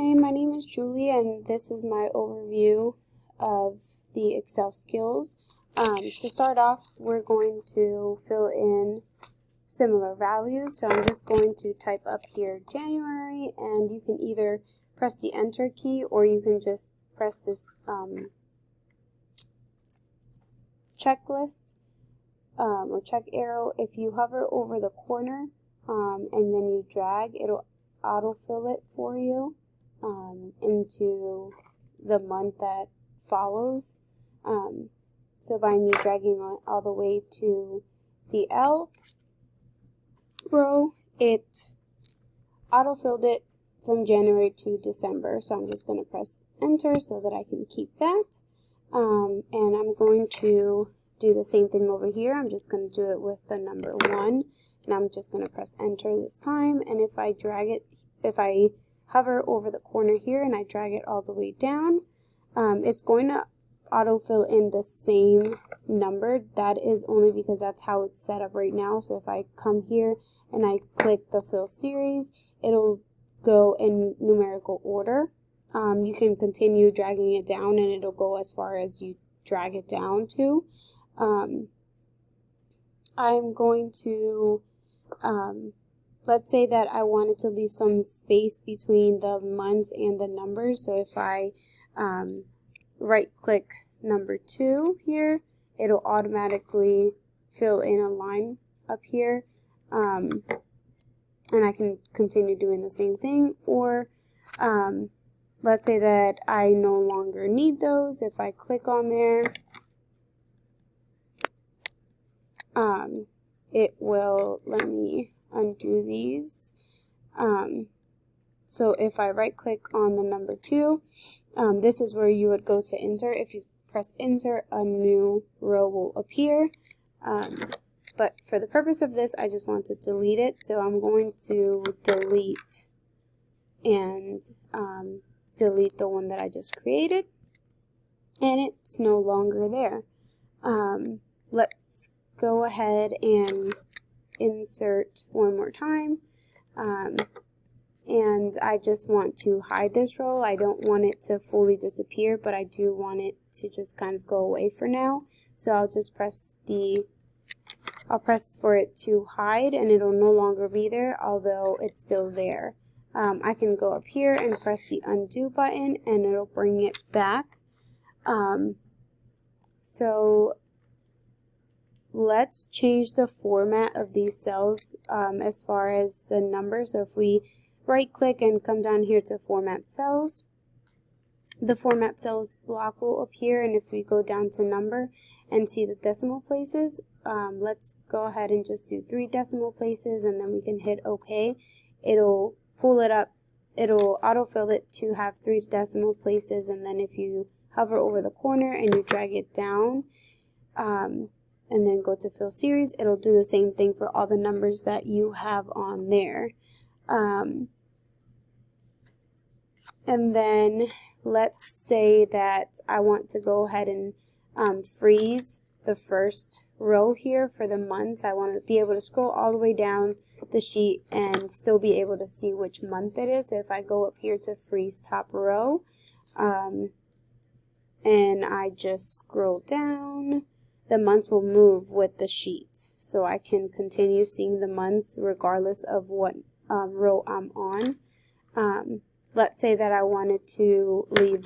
Hi, my name is Julie and this is my overview of the Excel skills. To start off, we're going to fill in similar values. So I'm just going to type up here January, and you can either press the enter key or you can just press this checklist or check arrow. If you hover over the corner and then you drag, it'll autofill it for you into the month that follows. So by me dragging it all the way to the L row, it autofilled it from January to December. So I'm just going to press enter so that I can keep that. And I'm going to do the same thing over here. I'm just going to do it with the number 1. And I'm just going to press enter this time, and if I hover over the corner here and I drag it all the way down, it's going to autofill in the same number. That is only because that's how it's set up right now. So if I come here and I click the fill series, it'll go in numerical order. You can continue dragging it down and it'll go as far as you drag it down to. I'm going to let's say that I wanted to leave some space between the months and the numbers. So if I right click number 2 here, it'll automatically fill in a line up here. And I can continue doing the same thing. Or let's say that I no longer need those. If I click on there, it will let me undo these. So if I right click on the number 2, this is where you would go to insert. If you press enter, a new row will appear. But for the purpose of this, I just want to delete it. So I'm going to delete and delete the one that I just created. And it's no longer there. Let's go ahead and insert one more time, and I just want to hide this row. I don't want it to fully disappear, but I do want it to just kind of go away for now. So I'll just press for it to hide, and it'll no longer be there, although it's still there. I can go up here and press the undo button and it'll bring it back. So let's change the format of these cells as far as the numbers. So if we right click and come down here to format cells, the format cells block will appear, and if we go down to number and see the decimal places, let's go ahead and just do 3 decimal places, and then we can hit OK. It'll pull it up, it'll autofill it to have 3 decimal places, and then if you hover over the corner and you drag it down, and then go to fill series, it'll do the same thing for all the numbers that you have on there. And then let's say that I want to go ahead and freeze the first row here for the months. I want to be able to scroll all the way down the sheet and still be able to see which month it is. So if I go up here to freeze top row, and I just scroll down, the months will move with the sheet. So I can continue seeing the months regardless of what row I'm on. Let's say that I wanted to leave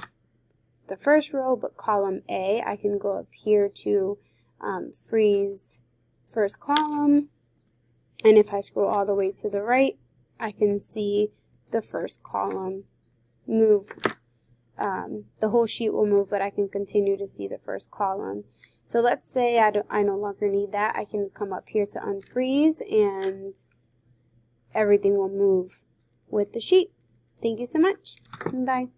the first row but column A. I can go up here to freeze first column, and if I scroll all the way to the right, I can see the first column move. The whole sheet will move, but I can continue to see the first column. So let's say I no longer need that. I can come up here to unfreeze and everything will move with the sheet. Thank you so much. Bye.